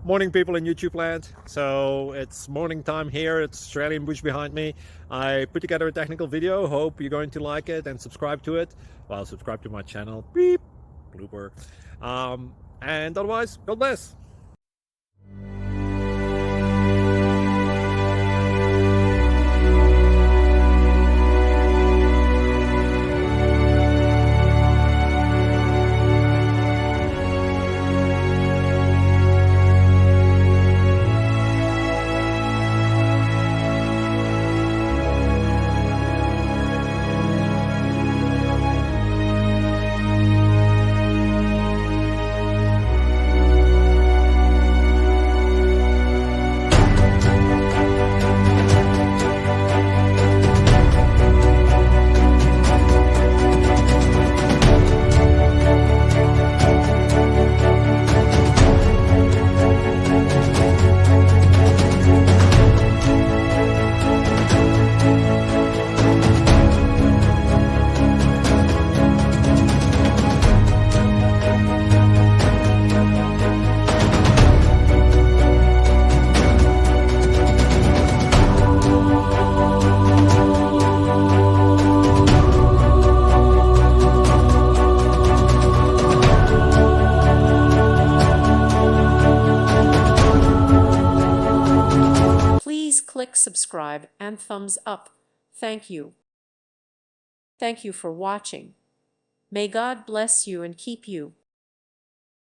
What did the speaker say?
Morning, people in YouTube land. So it's morning time here. It's Australian bush behind me. I put together a technical video. Hope you're going to like it and subscribe to it. Well, subscribe to my channel. Beep. Blooper. And otherwise, God bless. Please click subscribe and thumbs up. Thank you. Thank you for watching. May God bless you and keep you.